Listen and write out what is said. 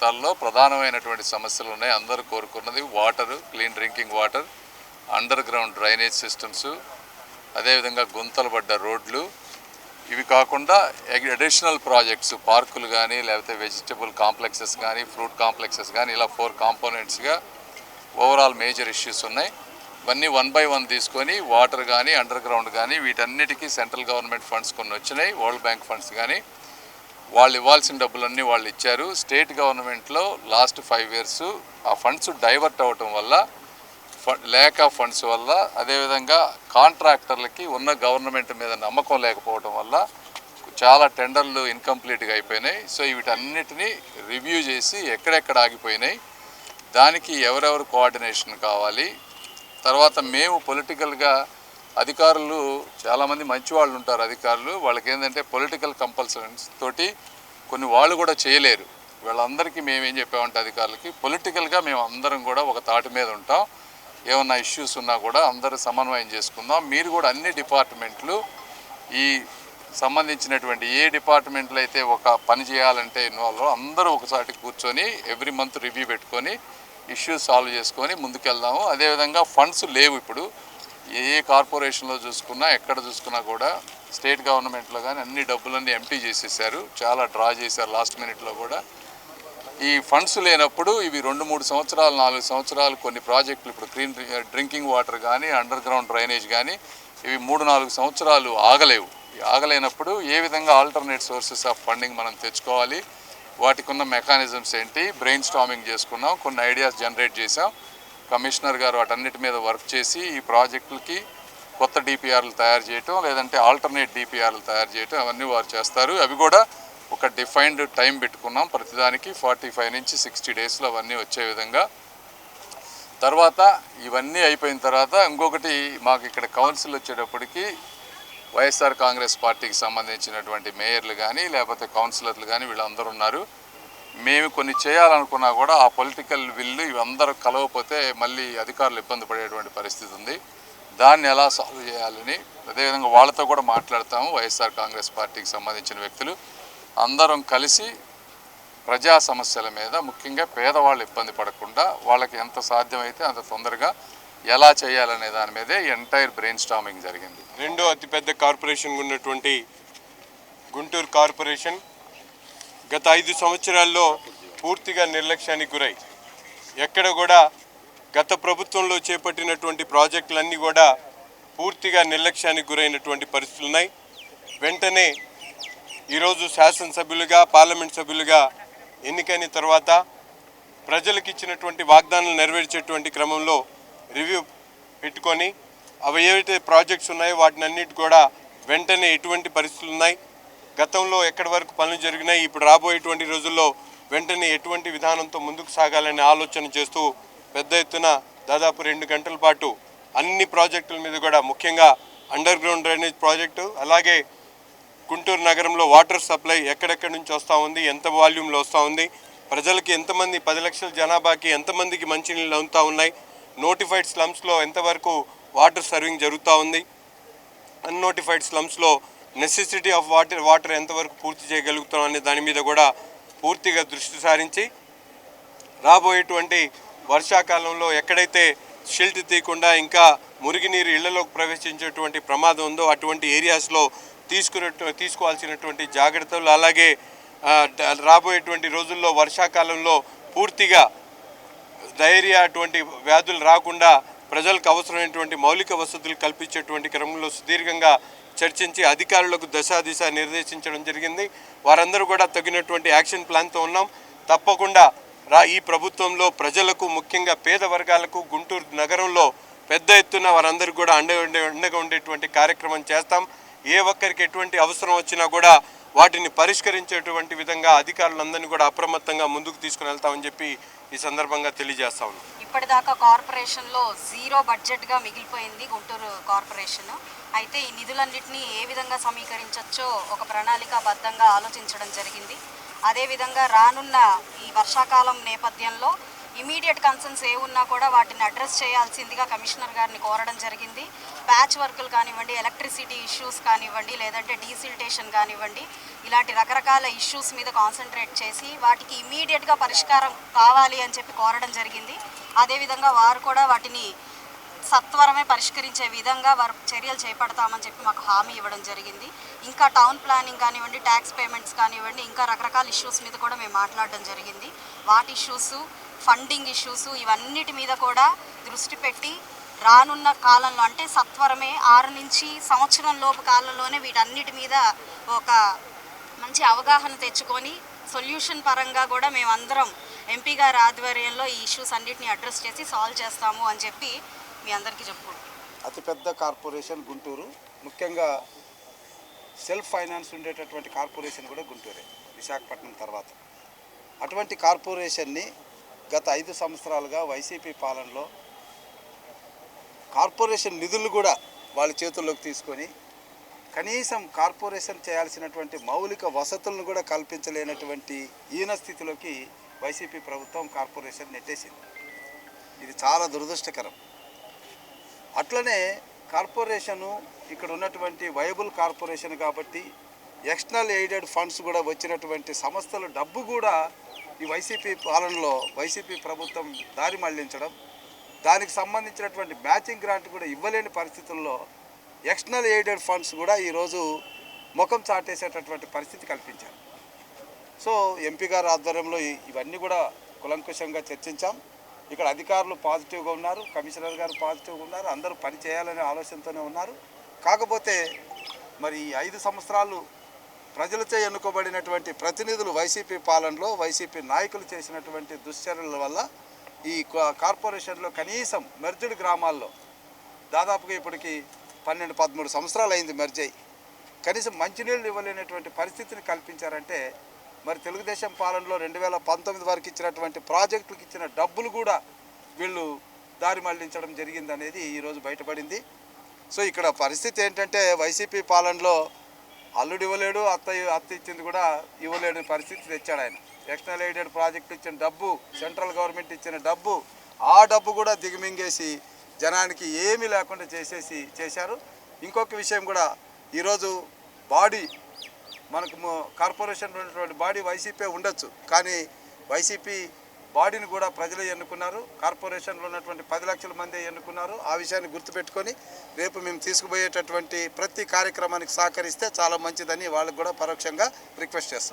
ప్రాంతాల్లో ప్రధానమైనటువంటి సమస్యలు ఉన్నాయి. అందరూ కోరుకున్నది water, clean drinking water, under ground drainage systems, అదేవిధంగా గుంతలు పడ్డ రోడ్లు. ఇవి కాకుండా అడిషనల్ ప్రాజెక్ట్స్, పార్కులు కానీ, లేకపోతే వెజిటబుల్ కాంప్లెక్సెస్ కానీ, ఫ్రూట్ కాంప్లెక్సెస్ కానీ, ఇలా 4 కాంపోనెంట్స్గా ఓవరాల్ మేజర్ ఇష్యూస్ ఉన్నాయి. ఇవన్నీ 1 by 1 తీసుకొని వాటర్ కానీ, అండర్ గ్రౌండ్ కానీ, వీటన్నిటికీ సెంట్రల్ గవర్నమెంట్ ఫండ్స్ కొన్ని వచ్చినాయి. వరల్డ్ బ్యాంక్ ఫండ్స్ కానీ వాళ్ళు ఇవ్వాల్సిన డబ్బులన్నీ వాళ్ళు ఇచ్చారు. స్టేట్ గవర్నమెంట్లో లాస్ట్ 5 years ఆ ఫండ్స్ డైవర్ట్ అవ్వటం వల్ల, ల్యాక్ ఆఫ్ ఫండ్స్ వల్ల, అదేవిధంగా కాంట్రాక్టర్లకి ఉన్న గవర్నమెంట్ మీద నమ్మకం లేకపోవడం వల్ల చాలా టెండర్లు ఇన్కంప్లీట్గా అయిపోయినాయి. సో వీటన్నిటినీ రివ్యూ చేసి ఎక్కడెక్కడ ఆగిపోయినాయి, దానికి ఎవరెవరు కోఆర్డినేషన్ కావాలి. తర్వాత మేము పొలిటికల్గా అధికారులు చాలామంది మంచి వాళ్ళు ఉంటారు. అధికారులు వాళ్ళకి ఏంటంటే పొలిటికల్ కంపల్సరీస్ తోటి కొన్ని వాళ్ళు కూడా చేయలేరు. వీళ్ళందరికీ మేము ఏం చెప్పామంటే అధికారులకి పొలిటికల్గా మేము అందరం కూడా ఒక తాటి మీద ఉంటాం. ఏమన్నా ఇష్యూస్ ఉన్నా కూడా అందరూ సమన్వయం చేసుకుందాం. మీరు కూడా అన్ని డిపార్ట్మెంట్లు ఈ సంబంధించినటువంటి ఏ డిపార్ట్మెంట్లో అయితే ఒక పని చేయాలంటే ఇన్వాల్వ్ అందరూ ఒకసారి కూర్చొని ఎవ్రీ మంత్ రివ్యూ పెట్టుకొని ఇష్యూస్ సాల్వ్ చేసుకొని ముందుకెళ్దాము. అదేవిధంగా ఫండ్స్ లేవు. ఇప్పుడు ఏ కార్పొరేషన్లో చూసుకున్నా, ఎక్కడ చూసుకున్నా కూడా స్టేట్ గవర్నమెంట్లో కానీ అన్ని డబ్బులన్నీ ఎంటీ చేసేసారు. చాలా డ్రా చేశారు లాస్ట్ మినిట్లో కూడా. ఈ ఫండ్స్ లేనప్పుడు ఇవి 2-3 సంవత్సరాలు, 4 సంవత్సరాలు కొన్ని ప్రాజెక్టులు, ఇప్పుడు క్లీన్ డ్రింకింగ్ వాటర్ కానీ, అండర్ గ్రౌండ్ డ్రైనేజ్ కానీ, ఇవి 3-4 సంవత్సరాలు ఆగలేవు. ఆగలేనప్పుడు ఏ విధంగా ఆల్టర్నేట్ సోర్సెస్ ఆఫ్ ఫండింగ్ మనం తెచ్చుకోవాలి, వాటికి ఉన్న మెకానిజమ్స్ ఏంటి, బ్రెయిన్ స్టార్మింగ్ చేసుకున్నాం, కొన్ని ఐడియాస్ జనరేట్ చేసాం. కమిషనర్ గారు వాటన్నిటి మీద వర్క్ చేసి ఈ ప్రాజెక్టులకి కొత్త డిపిఆర్లు తయారు చేయటం, లేదంటే ఆల్టర్నేట్ డిపిఆర్లు తయారు చేయటం, అవన్నీ వారు చేస్తారు. అవి కూడా ఒక డిఫైన్డ్ టైం పెట్టుకున్నాం. ప్రతిదానికి 45 నుంచి 60 డేస్లో అవన్నీ వచ్చే విధంగా. తర్వాత ఇవన్నీ అయిపోయిన తర్వాత ఇంకొకటి, మాకు ఇక్కడ కౌన్సిల్ వచ్చేటప్పటికి వైఎస్ఆర్ కాంగ్రెస్ పార్టీకి సంబంధించినటువంటి మేయర్లు కానీ, లేకపోతే కౌన్సిలర్లు కానీ వీళ్ళందరూ ఉన్నారు. మేము కొన్ని చేయాలనుకున్నా కూడా ఆ పొలిటికల్ విల్లు ఇవందరూ కలవకపోతే మళ్ళీ అధికారులు ఇబ్బంది పడేటువంటి పరిస్థితి ఉంది. దాన్ని ఎలా సాల్వ్ చేయాలని అదేవిధంగా వాళ్ళతో కూడా మాట్లాడతాము. వైఎస్ఆర్ కాంగ్రెస్ పార్టీకి సంబంధించిన వ్యక్తులు అందరం కలిసి ప్రజా సమస్యల మీద, ముఖ్యంగా పేదవాళ్ళు ఇబ్బంది పడకుండా వాళ్ళకి ఎంత సాధ్యమైతే అంత తొందరగా ఎలా చేయాలనే దాని మీదే ఎంటైర్ బ్రెయిన్ స్టార్మింగ్ జరిగింది. రెండో అతిపెద్ద కార్పొరేషన్ ఉన్నటువంటి గుంటూరు కార్పొరేషన్ గత 5 సంవత్సరాల్లో పూర్తిగా నిర్లక్ష్యానికి గురై, ఎక్కడ కూడా గత ప్రభుత్వంలో చేపట్టినటువంటి ప్రాజెక్టులన్నీ కూడా పూర్తిగా నిర్లక్ష్యానికి గురైనటువంటి పరిస్థితులు ఉన్నాయి. వెంటనే ఈరోజు శాసనసభ్యులుగా, పార్లమెంట్ సభ్యులుగా ఎన్నికైన తర్వాత ప్రజలకు ఇచ్చినటువంటి వాగ్దానాలు నెరవేర్చేటువంటి క్రమంలో రివ్యూ పెట్టుకొని అవి ఏవైతే ప్రాజెక్ట్స్ ఉన్నాయో వాటిని అన్నిటి కూడా వెంటనే ఎటువంటి పరిస్థితులు ఉన్నాయి, గతంలో ఎక్కడి వరకు పనులు జరిగినాయి, ఇప్పుడు రాబోయేటువంటి రోజుల్లో వెంటనే ఎటువంటి విధానంతో ముందుకు సాగాలనే ఆలోచన చేస్తూ పెద్ద ఎత్తున దాదాపు 2 గంటల పాటు అన్ని ప్రాజెక్టుల మీద కూడా, ముఖ్యంగా అండర్ గ్రౌండ్ డ్రైనేజ్ ప్రాజెక్టు, అలాగే గుంటూరు నగరంలో వాటర్ సప్లై ఎక్కడెక్కడి నుంచి వస్తూ ఉంది, ఎంత వాల్యూమ్లో వస్తూ ఉంది, ప్రజలకి ఎంతమంది 10 లక్షల జనాభాకి ఎంతమందికి మంచినీళ్ళు అందుతూ ఉన్నాయి, నోటిఫైడ్ స్లమ్స్లో ఎంతవరకు వాటర్ సర్వింగ్ జరుగుతూ ఉంది, అన్నోటిఫైడ్ స్లమ్స్లో నెసెసిటీ ఆఫ్ వాటర్ ఎంతవరకు పూర్తి చేయగలుగుతాం అనే దాని మీద కూడా పూర్తిగా దృష్టి సారించి రాబోయేటువంటి వర్షాకాలంలో ఎక్కడైతే షిల్ట్ తీయకుండా ఇంకా మురుగునీరు ఇళ్లలోకి ప్రవేశించేటువంటి ప్రమాదం ఉందో అటువంటి ఏరియాస్లో తీసుకోవాల్సినటువంటి జాగ్రత్తలు, అలాగే రాబోయేటువంటి రోజుల్లో వర్షాకాలంలో పూర్తిగా డయేరియా అటువంటి వ్యాధులు రాకుండా ప్రజలకు అవసరమైనటువంటి మౌలిక వసతులు కల్పించేటువంటి క్రమంలో సుదీర్ఘంగా చర్చించి అధికారులకు దశాదిశ నిర్దేశించడం జరిగింది. వారందరూ కూడా తగినటువంటి యాక్షన్ ప్లాన్తో ఉన్నాం. తప్పకుండా ఈ ప్రభుత్వంలో ప్రజలకు, ముఖ్యంగా పేద వర్గాలకు, గుంటూరు నగరంలో పెద్ద ఎత్తున వారందరూ కూడా అండగా ఉండేటువంటి కార్యక్రమం చేస్తాం. ఏ ఒక్కరికి ఎటువంటి అవసరం వచ్చినా కూడా వాటిని పరిష్కరించేటువంటి విధంగా అధికారులందరినీ కూడా అప్రమత్తంగా ముందుకు తీసుకుని వెళ్తామని చెప్పి ఈ సందర్భంగా తెలియజేస్తా ఉన్నాం. ఇప్పటిదాకా కార్పొరేషన్లో 0 బడ్జెట్గా మిగిలిపోయింది గుంటూరు కార్పొరేషన్. అయితే ఈ నిధులన్నింటినీ ఏ విధంగా సమీకరించవచ్చో ఒక ప్రణాళికాబద్ధంగా ఆలోచించడం జరిగింది. అదేవిధంగా రానున్న ఈ వర్షాకాలం నేపథ్యంలో ఇమీడియట్ కన్సర్న్స్ ఏ ఉన్నా కూడా వాటిని అడ్రస్ చేయాల్సిందిగా కమిషనర్ గారిని కోరడం జరిగింది. ప్యాచ్ వర్కులు కానివ్వండి, ఎలక్ట్రిసిటీ ఇష్యూస్ కానివ్వండి, లేదంటే డీసిల్టేషన్ కానివ్వండి, ఇలాంటి రకరకాల ఇష్యూస్ మీద కాన్సన్ట్రేట్ చేసి వాటికి ఇమీడియట్గా పరిష్కారం కావాలి అని చెప్పి కోరడం జరిగింది. అదేవిధంగా వారు కూడా వాటిని సత్వరమే పరిష్కరించే విధంగా వారు చర్యలు చేపడతామని చెప్పి మాకు హామీ ఇవ్వడం జరిగింది. ఇంకా టౌన్ ప్లానింగ్ కానివ్వండి, ట్యాక్స్ పేమెంట్స్ కానివ్వండి, ఇంకా రకరకాల ఇష్యూస్ మీద కూడా మేము మాట్లాడడం జరిగింది. వాటి ఇష్యూస్, ఫండింగ్ ఇష్యూస్, ఇవన్నిటి మీద కూడా దృష్టి పెట్టి రానున్న కాలంలో అంటే సత్వరమే 6 నుంచి సంవత్సరం లోపు కాలంలోనే వీటన్నిటి మీద ఒక మంచి అవగాహన తెచ్చుకొని సొల్యూషన్ పరంగా కూడా మేమందరం ఎంపీ గారి ఆధ్వర్యంలో ఈ ఇష్యూస్ అన్నిటిని అడ్రస్ చేసి సాల్వ్ చేస్తాము అని చెప్పి మీ అందరికీ చెప్పుకుంటాం. అతిపెద్ద కార్పొరేషన్ గుంటూరు, ముఖ్యంగా సెల్ఫ్ ఫైనాన్స్ ఉండేటటువంటి కార్పొరేషన్ కూడా గుంటూరే, విశాఖపట్నం తర్వాత. అటువంటి కార్పొరేషన్ని గత 5 సంవత్సరాలుగా వైసీపీ పాలనలో కార్పొరేషన్ నిధులు కూడా వాళ్ళ చేతుల్లోకి తీసుకొని కనీసం కార్పొరేషన్ చేయాల్సినటువంటి మౌలిక వసతులను కూడా కల్పించలేనటువంటి ఈన స్థితిలోకి వైసీపీ ప్రభుత్వం కార్పొరేషన్ నెట్టేసింది. ఇది చాలా దురదృష్టకరం. అట్లనే కార్పొరేషను ఇక్కడ ఉన్నటువంటి వైబుల్ కార్పొరేషన్ కాబట్టి ఎక్స్టర్నల్ ఎయిడెడ్ ఫండ్స్ కూడా వచ్చినటువంటి సంస్థల డబ్బు కూడా ఈ వైసీపీ పాలనలో వైసీపీ ప్రభుత్వం దారి మళ్లించడం, దానికి సంబంధించినటువంటి మ్యాచింగ్ గ్రాంట్ కూడా ఇవ్వలేని పరిస్థితుల్లో ఎక్స్టర్నల్ ఎయిడెడ్ ఫండ్స్ కూడా ఈరోజు ముఖం చాటేసేటటువంటి పరిస్థితి కల్పించారు. సో ఎంపీ గారి ఆధ్వర్యంలో ఇవన్నీ కూడా కులంకుశంగా చర్చించాం. ఇక్కడ అధికారులు పాజిటివ్గా ఉన్నారు, కమిషనర్ గారు పాజిటివ్గా ఉన్నారు, అందరూ పని చేయాలనే ఆలోచనతోనే ఉన్నారు. కాకపోతే మరి 5 సంవత్సరాలు ప్రజలచే ఎన్నుకోబడినటువంటి ప్రతినిధులు వైసీపీ పాలనలో వైసీపీ నాయకులు చేసినటువంటి దుశ్చర్యల వల్ల ఈ కార్పొరేషన్లో కనీసం మెర్జ్డ్ గ్రామాల్లో దాదాపుగా ఇప్పటికి 12-13 సంవత్సరాలు అయింది మెర్జ్ అయ్యి, కనీసం మంచినీళ్ళు ఇవ్వలేనటువంటి పరిస్థితిని కల్పించారంటే మరి తెలుగుదేశం పాలనలో 2019 వరకు ఇచ్చినటువంటి ప్రాజెక్టులకు ఇచ్చిన డబ్బులు కూడా వీళ్ళు దారి మళ్లించడం జరిగిందనేది ఈరోజు బయటపడింది. సో ఇక్కడ పరిస్థితి ఏంటంటే వైసీపీ పాలనలో అల్లుడు ఇవ్వలేడు, అత్త ఇచ్చింది కూడా ఇవ్వలేని పరిస్థితి తెచ్చాడు ఆయన. ఎక్స్టర్నల్ ఎయిడెడ్ ప్రాజెక్టు ఇచ్చిన డబ్బు, సెంట్రల్ గవర్నమెంట్ ఇచ్చిన డబ్బు, ఆ డబ్బు కూడా దిగమింగేసి జనానికి ఏమీ లేకుండా చేశారు. ఇంకొక విషయం కూడా, ఈరోజు బాడీ మనకు కార్పొరేషన్లో ఉన్నటువంటి బాడీ వైసీపీ ఉండొచ్చు, కానీ వైసీపీ బాడీని కూడా ప్రజలు ఎన్నుకున్నారు. కార్పొరేషన్లో ఉన్నటువంటి 10 లక్షల మంది ఎన్నుకున్నారు. ఆ విషయాన్ని గుర్తుపెట్టుకొని రేపు మేము తీసుకుపోయేటటువంటి ప్రతి కార్యక్రమానికి సహకరిస్తే చాలా మంచిదని వాళ్ళకు కూడా పరోక్షంగా రిక్వెస్ట్ చేస్తాం.